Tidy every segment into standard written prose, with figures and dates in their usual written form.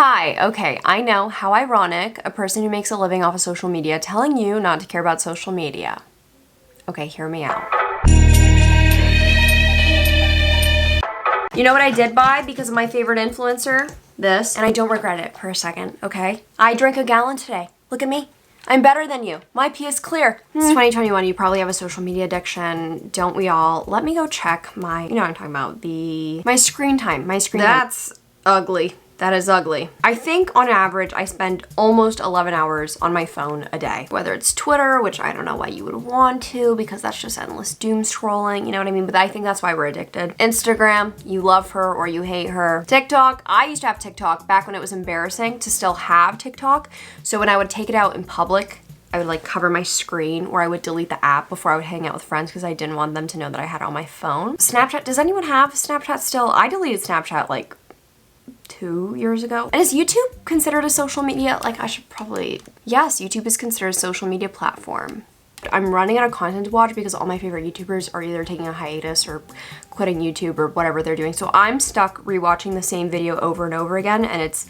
Hi, okay, I know, how ironic, a person who makes a living off of social media telling you not to care about social media. Okay, hear me out. You know what I did buy because of my favorite influencer? This, and I don't regret it for a second, okay? I drank a gallon today. Look at me. I'm better than you. My pee is clear. It's 2021, you probably have a social media addiction, don't we all? Let me go check my, you know what I'm talking about, my screen time, That's ugly. That is ugly. I think on average, I spend almost 11 hours on my phone a day. Whether it's Twitter, which I don't know why you would want to because that's just endless doom scrolling, you know what I mean? But I think that's why we're addicted. Instagram, you love her or you hate her. TikTok, I used to have TikTok back when it was embarrassing to still have TikTok. So when I would take it out in public, I would like cover my screen or I would delete the app before I would hang out with friends because I didn't want them to know that I had it on my phone. Snapchat, does anyone have Snapchat still? I deleted Snapchat like 2 years ago. And is YouTube considered a social media? Like I should probably, yes, YouTube is considered a social media platform. I'm running out of content to watch because all my favorite YouTubers are either taking a hiatus or quitting YouTube or whatever they're doing. So I'm stuck rewatching the same video over and over again and it's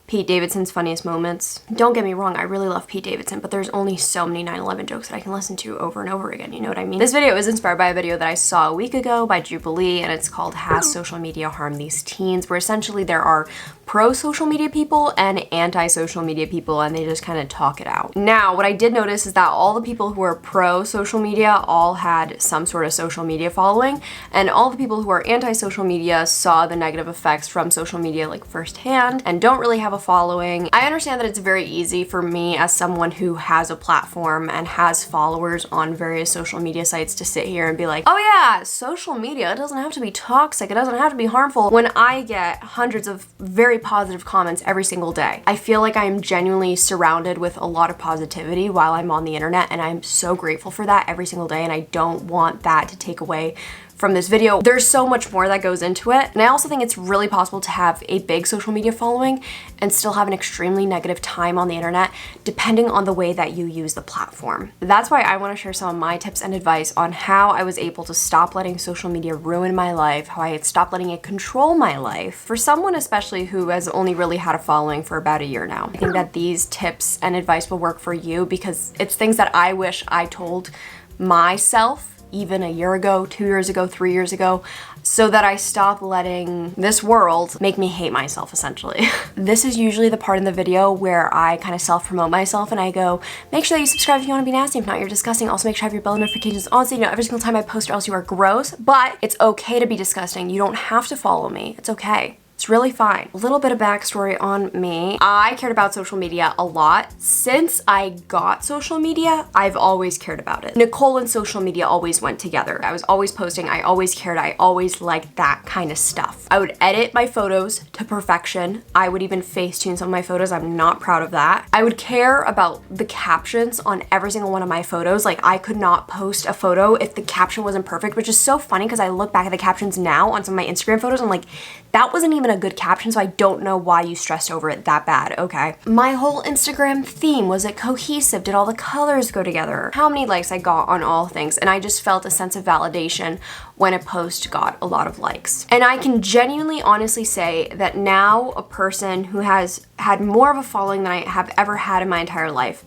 Pete Davidson's funniest moments. Don't get me wrong, I really love Pete Davidson, but there's only so many 9/11 jokes that I can listen to over and over again, you know what I mean? This video is inspired by a video that I saw a week ago by Jubilee, and it's called Has Social Media Harmed These Teens? Where essentially there are pro-social media people and anti-social media people, and they just kind of talk it out. Now, what I did notice is that all the people who are pro-social media all had some sort of social media following, and all the people who are anti-social media saw the negative effects from social media like firsthand and don't really have a following. I understand that it's very easy for me as someone who has a platform and has followers on various social media sites to sit here and be like, oh yeah, social media, it doesn't have to be toxic, it doesn't have to be harmful, when I get hundreds of very positive comments every single day. I feel like I'm genuinely surrounded with a lot of positivity while I'm on the internet, and I'm so grateful for that every single day, and I don't want that to take away from this video. There's so much more that goes into it, and I also think it's really possible to have a big social media following and still have an extremely negative time on the internet depending on the way that you use the platform. That's why I want to share some of my tips and advice on how I was able to stop letting social media ruin my life, how I had stopped letting it control my life. For someone especially who has only really had a following for about a year now, I think that these tips and advice will work for you because it's things that I wish I told myself even a year ago, 2 years ago, 3 years ago, so that I stop letting this world make me hate myself, essentially. This is usually the part in the video where I kind of self-promote myself and I go, make sure that you subscribe if you want to be nasty, if not, you're disgusting. Also make sure you have your bell notifications on so you know every single time I post or else you are gross, but it's okay to be disgusting. You don't have to follow me. It's okay. It's really fine. A little bit of backstory on me. I cared about social media a lot. Since I got social media, I've always cared about it. Nicole and social media always went together. I was always posting, I always cared, I always liked that kind of stuff. I would edit my photos to perfection. I would even Facetune some of my photos. I'm not proud of that. I would care about the captions on every single one of my photos. Like I could not post a photo if the caption wasn't perfect, which is so funny because I look back at the captions now on some of my Instagram photos and I'm like, that wasn't even a good caption, so I don't know why you stressed over it that bad, okay? My whole Instagram theme, was it cohesive? Did all the colors go together? How many likes I got on all things, and I just felt a sense of validation when a post got a lot of likes. And I can genuinely honestly say that now a person who has had more of a following than I have ever had in my entire life,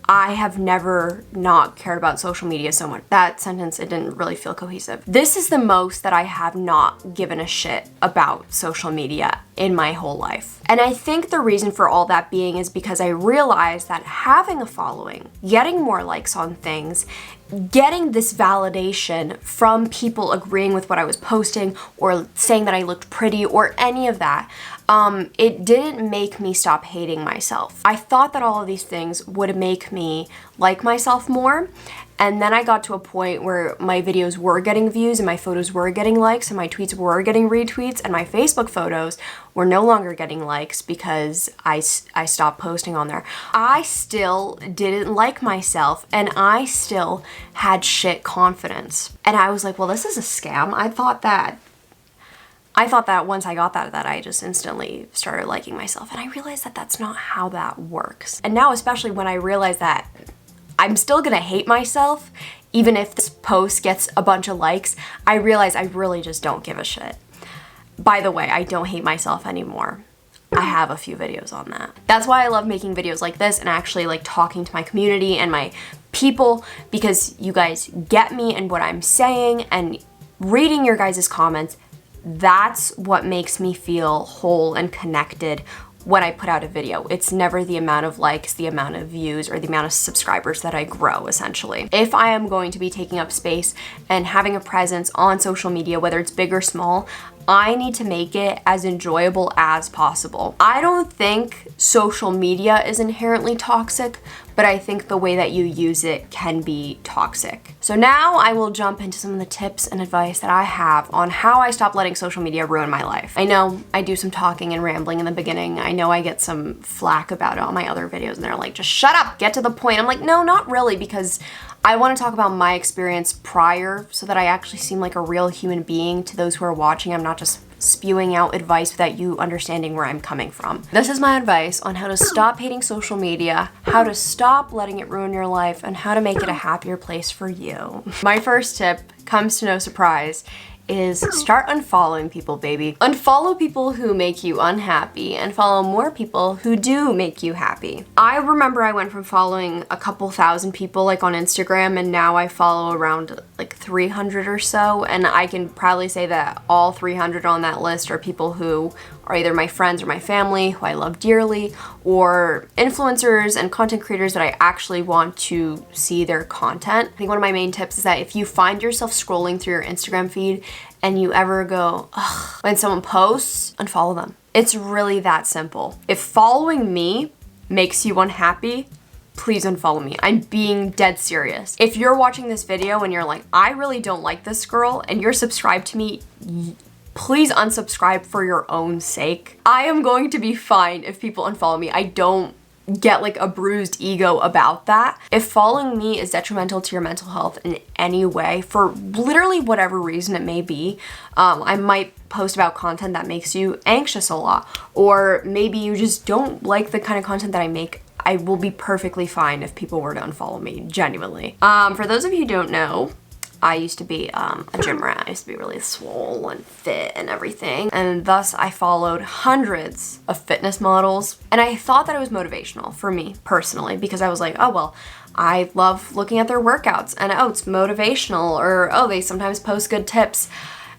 I have never not cared about social media so much. That sentence, it didn't really feel cohesive. This is the most that I have not given a shit about social media in my whole life. And I think the reason for all that being is because I realized that having a following, getting more likes on things, getting this validation from people agreeing with what I was posting or saying that I looked pretty or any of that, it didn't make me stop hating myself. I thought that all of these things would make me like myself more, and then I got to a point where my videos were getting views and my photos were getting likes and my tweets were getting retweets and my Facebook photos were no longer getting likes because I stopped posting on there. I still didn't like myself and I still had shit confidence. And I was like, well, this is a scam. I thought that once I got that I just instantly started liking myself, and I realized that that's not how that works. And now, especially when I realize that I'm still gonna hate myself, even if this post gets a bunch of likes, I realize I really just don't give a shit. By the way, I don't hate myself anymore. I have a few videos on that. That's why I love making videos like this and actually like talking to my community and my people, because you guys get me and what I'm saying, and reading your guys' comments, that's what makes me feel whole and connected when I put out a video. It's never the amount of likes, the amount of views, or the amount of subscribers that I grow, essentially. If I am going to be taking up space and having a presence on social media, whether it's big or small, I need to make it as enjoyable as possible. I don't think social media is inherently toxic, but I think the way that you use it can be toxic. So now I will jump into some of the tips and advice that I have on how I stop letting social media ruin my life. I know I do some talking and rambling in the beginning. I know I get some flack about it on my other videos, and they're like, just shut up, get to the point. I'm like, no, not really, because I want to talk about my experience prior so that I actually seem like a real human being to those who are watching. I'm not just spewing out advice without you understanding where I'm coming from. This is my advice on how to stop hating social media, how to stop letting it ruin your life, and how to make it a happier place for you. My first tip comes to no surprise, is start unfollowing people, baby. Unfollow people who make you unhappy and follow more people who do make you happy. I remember I went from following a couple thousand people like on Instagram, and now I follow around like 300 or so, and I can proudly say that all 300 on that list are people who are either my friends or my family who I love dearly, or influencers and content creators that I actually want to see their content. I think one of my main tips is that if you find yourself scrolling through your Instagram feed and you ever go, ugh, when someone posts, unfollow them. It's really that simple. If following me makes you unhappy, please unfollow me. I'm being dead serious. If you're watching this video and you're like, I really don't like this girl, and you're subscribed to me, please unsubscribe for your own sake. I am going to be fine if people unfollow me. I don't get like a bruised ego about that. If following me is detrimental to your mental health in any way, for literally whatever reason it may be, I might post about content that makes you anxious a lot, or maybe you just don't like the kind of content that I make. I will be perfectly fine if people were to unfollow me, genuinely. For those of you who don't know, I used to be a gym rat. I used to be really swole and fit and everything. And thus I followed hundreds of fitness models. And I thought that it was motivational for me personally, because I was like, oh, well, I love looking at their workouts, and oh, it's motivational, or oh, they sometimes post good tips.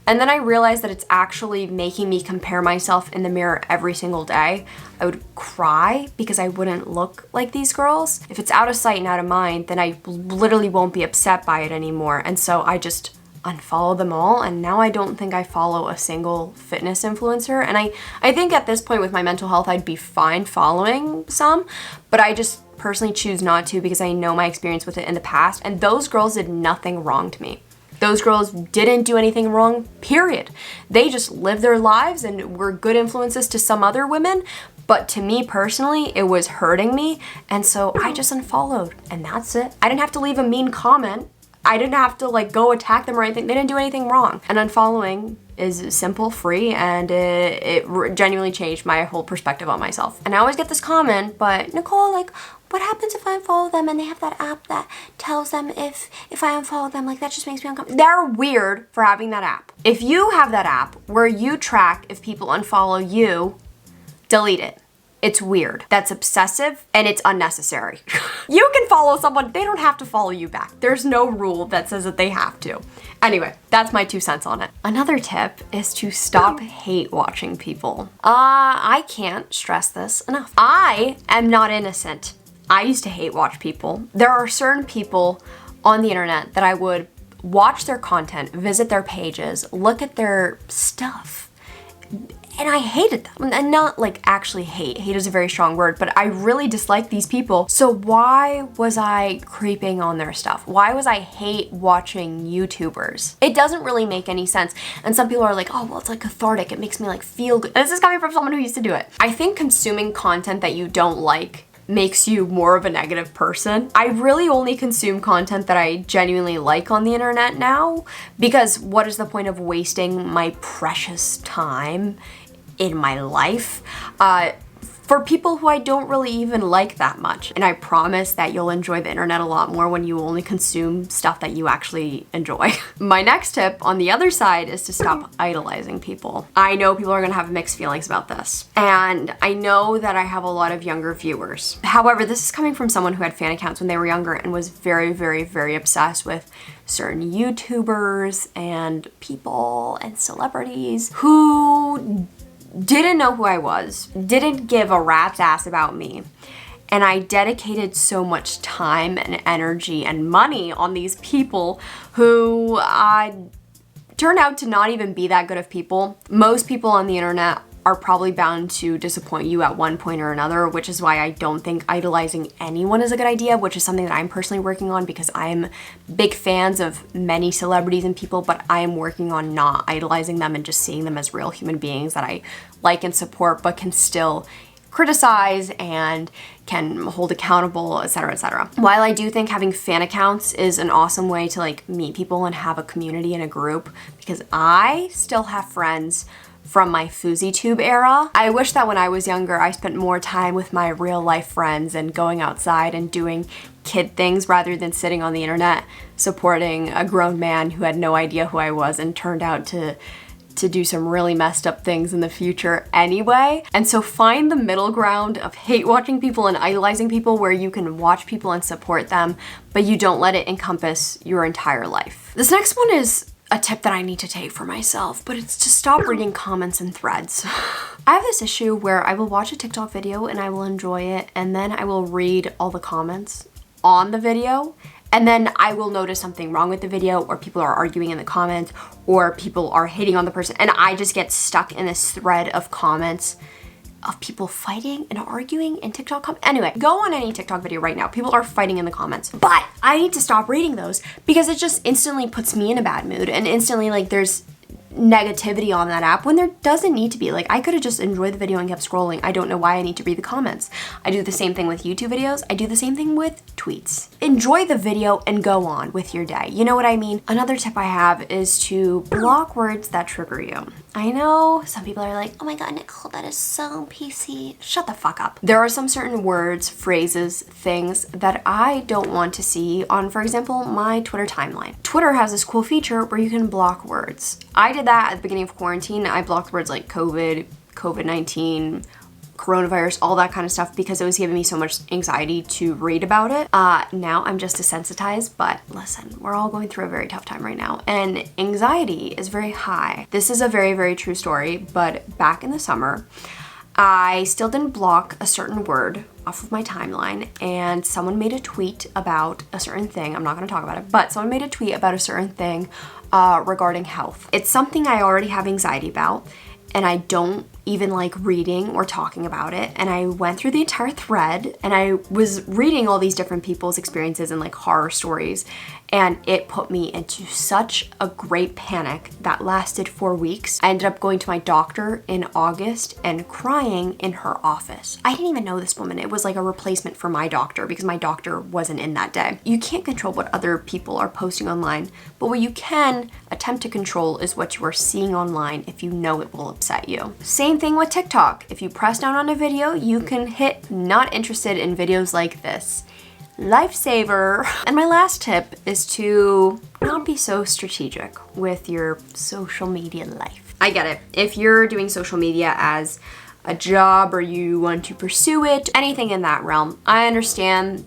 And then I realized that it's actually making me compare myself in the mirror every single day. I would cry because I wouldn't look like these girls. If it's out of sight and out of mind, then I literally won't be upset by it anymore. And so I just unfollow them all, and now I don't think I follow a single fitness influencer. And I think at this point with my mental health, I'd be fine following some, but I just personally choose not to because I know my experience with it in the past, and those girls did nothing wrong to me. Those girls didn't do anything wrong, period. They just lived their lives and were good influences to some other women, but to me personally, it was hurting me, and so I just unfollowed, and that's it. I didn't have to leave a mean comment. I didn't have to like go attack them or anything. They didn't do anything wrong. And unfollowing is simple, free, and it genuinely changed my whole perspective on myself. And I always get this comment, but Nicole, like, what happens if I unfollow them and they have that app that tells them if I unfollow them? Like, that just makes me uncomfortable. They're weird for having that app. If you have that app where you track if people unfollow you, delete it. It's weird. That's obsessive and it's unnecessary. You can follow someone, they don't have to follow you back. There's no rule that says that they have to. Anyway, that's my 2 cents on it. Another tip is to stop hate watching people. I can't stress this enough. I am not innocent. I used to hate watch people. There are certain people on the internet that I would watch their content, visit their pages, look at their stuff, and I hated them. And not like actually hate. Hate is a very strong word, but I really dislike these people. So why was I creeping on their stuff? Why was I hate watching YouTubers? It doesn't really make any sense. And some people are like, oh, well, it's like cathartic. It makes me like feel good. And this is coming from someone who used to do it. I think consuming content that you don't like makes you more of a negative person. I really only consume content that I genuinely like on the internet now, because what is the point of wasting my precious time in my life for people who I don't really even like that much. And I promise that you'll enjoy the internet a lot more when you only consume stuff that you actually enjoy. My next tip on the other side is to stop idolizing people. I know people are gonna have mixed feelings about this. And I know that I have a lot of younger viewers. However, this is coming from someone who had fan accounts when they were younger and was very, very, very obsessed with certain YouTubers and people and celebrities who didn't know who I was, didn't give a rat's ass about me. And I dedicated so much time and energy and money on these people who turned out to not even be that good of people. Most people on the internet are probably bound to disappoint you at one point or another, which is why I don't think idolizing anyone is a good idea, which is something that I'm personally working on because I'm big fans of many celebrities and people, but I am working on not idolizing them and just seeing them as real human beings that I like and support, but can still criticize and can hold accountable, etc., etc. While I do think having fan accounts is an awesome way to like meet people and have a community and a group, because I still have friends from my FouseyTube era. I wish that when I was younger, I spent more time with my real life friends and going outside and doing kid things rather than sitting on the internet supporting a grown man who had no idea who I was and turned out to do some really messed up things in the future anyway. And so find the middle ground of hate watching people and idolizing people where you can watch people and support them, but you don't let it encompass your entire life. This next one is a tip that I need to take for myself, but it's to stop reading comments and threads. I have this issue where I will watch a TikTok video and I will enjoy it, and then I will read all the comments on the video, and then I will notice something wrong with the video, or people are arguing in the comments, or people are hating on the person, and I just get stuck in this thread of comments of people fighting and arguing in TikTok comments. Anyway, go on any TikTok video right now. People are fighting in the comments. But I need to stop reading those because it just instantly puts me in a bad mood, and instantly like there's negativity on that app when there doesn't need to be. Like, I could have just enjoyed the video and kept scrolling. I don't know why I need to read the comments. I do the same thing with YouTube videos. I do the same thing with tweets. Enjoy the video and go on with your day. You know what I mean? Another tip I have is to block words that trigger you. I know some people are like, oh my god, Nicole, that is so PC. Shut the fuck up. There are some certain words, phrases, things that I don't want to see on, for example, my Twitter timeline. Twitter has this cool feature where you can block words. I did that at the beginning of quarantine. I blocked words like COVID, COVID-19, coronavirus, all that kind of stuff because it was giving me so much anxiety to read about it. Now I'm just desensitized, but listen, we're all going through a very tough time right now and anxiety is very high. This is a very, very true story, but back in the summer, I still didn't block a certain word off of my timeline, and someone made a tweet about a certain thing. I'm not gonna talk about it, but someone made a tweet about a certain thing regarding health. It's something I already have anxiety about, and I don't even like reading or talking about it. And I went through the entire thread and I was reading all these different people's experiences and like horror stories, and it put me into such a great panic that lasted 4 weeks. I ended up going to my doctor in August and crying in her office. I didn't even know this woman. It was like a replacement for my doctor because my doctor wasn't in that day. You can't control what other people are posting online, but what you can attempt to control is what you are seeing online if you know it will upset you. Same thing with TikTok. If you press down on a video, you can hit not interested in videos like this. Lifesaver. And my last tip is to not be so strategic with your social media life. I get it. If you're doing social media as a job or you want to pursue it, anything in that realm, I understand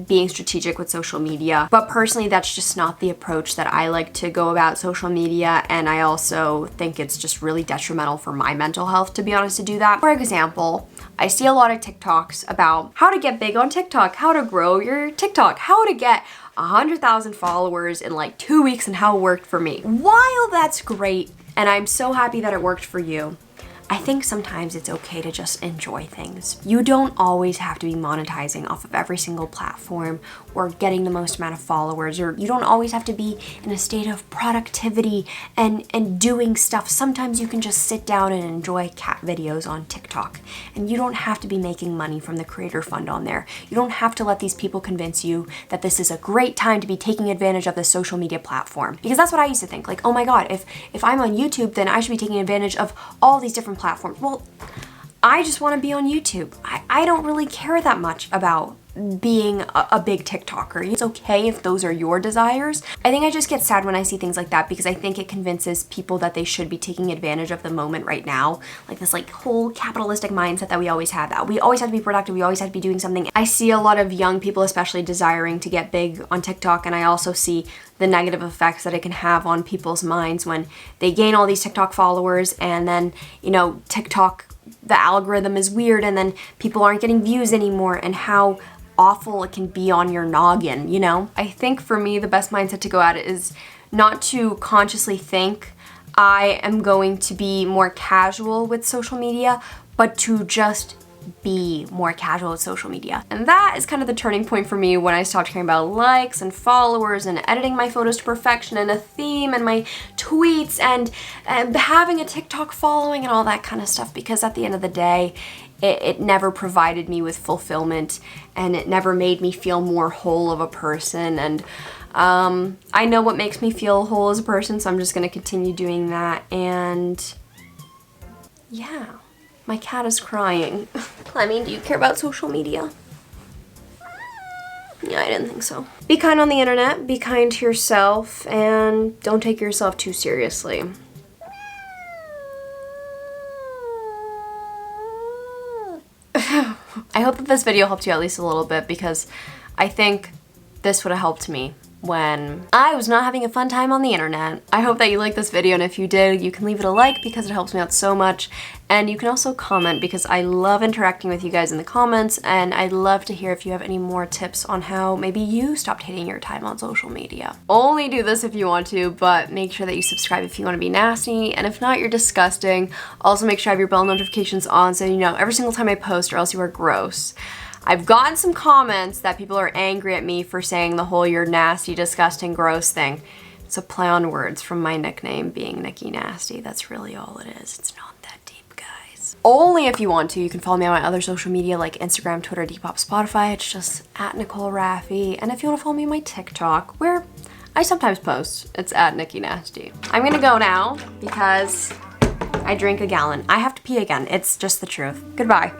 being strategic with social media, but personally that's just not the approach that I like to go about social media, and I also think it's just really detrimental for my mental health, to be honest, to do that. For example, I see a lot of TikToks about how to get big on TikTok, how to grow your TikTok, how to get 100,000 followers in like 2 weeks, and how it worked for me. While that's great, and I'm so happy that it worked for you, I think sometimes it's okay to just enjoy things. You don't always have to be monetizing off of every single platform or getting the most amount of followers, or you don't always have to be in a state of productivity and doing stuff. Sometimes you can just sit down and enjoy cat videos on TikTok, and you don't have to be making money from the creator fund on there. You don't have to let these people convince you that this is a great time to be taking advantage of the social media platform, because that's what I used to think. Like, oh my god, if I'm on YouTube, then I should be taking advantage of all these different platforms. Well, I just want to be on YouTube. I don't really care that much about being a big TikToker. It's okay if those are your desires. I think I just get sad when I see things like that because I think it convinces people that they should be taking advantage of the moment right now. Like this like whole capitalistic mindset that we always have, that we always have to be productive, we always have to be doing something. I see a lot of young people especially desiring to get big on TikTok, and I also see the negative effects that it can have on people's minds when they gain all these TikTok followers and then, you know, TikTok, the algorithm is weird and then people aren't getting views anymore, and how awful it can be on your noggin, you know? I think for me, the best mindset to go at it is not to consciously think I am going to be more casual with social media, but to just be more casual with social media. And that is kind of the turning point for me when I stopped caring about likes and followers and editing my photos to perfection and a theme and my tweets and having a TikTok following and all that kind of stuff, because at the end of the day, it never provided me with fulfillment and it never made me feel more whole of a person. And I know what makes me feel whole as a person, so I'm just gonna continue doing that. And yeah, my cat is crying. Clemmy, do you care about social media? Yeah, I didn't think so. Be kind on the internet, be kind to yourself, and don't take yourself too seriously. I hope that this video helped you at least a little bit, because I think this would have helped me when I was not having a fun time on the internet. I hope that you liked this video, and if you did, you can leave it a like because it helps me out so much. And you can also comment because I love interacting with you guys in the comments, and I'd love to hear if you have any more tips on how maybe you stopped hating your time on social media. Only do this if you want to, but make sure that you subscribe if you want to be nasty, and if not, you're disgusting. Also make sure you have your bell notifications on so you know every single time I post, or else you are gross. I've gotten some comments that people are angry at me for saying the whole "you're nasty, disgusting, gross" thing. It's a play on words from my nickname being Nikki Nasty. That's really all it is. It's not that deep, guys. Only if you want to. You can follow me on my other social media like Instagram, Twitter, Depop, Spotify. It's just at Nicole Rafiee. And if you want to follow me on my TikTok, where I sometimes post, it's at Nikki Nasty. I'm gonna go now because I drank a gallon. I have to pee again. It's just the truth. Goodbye.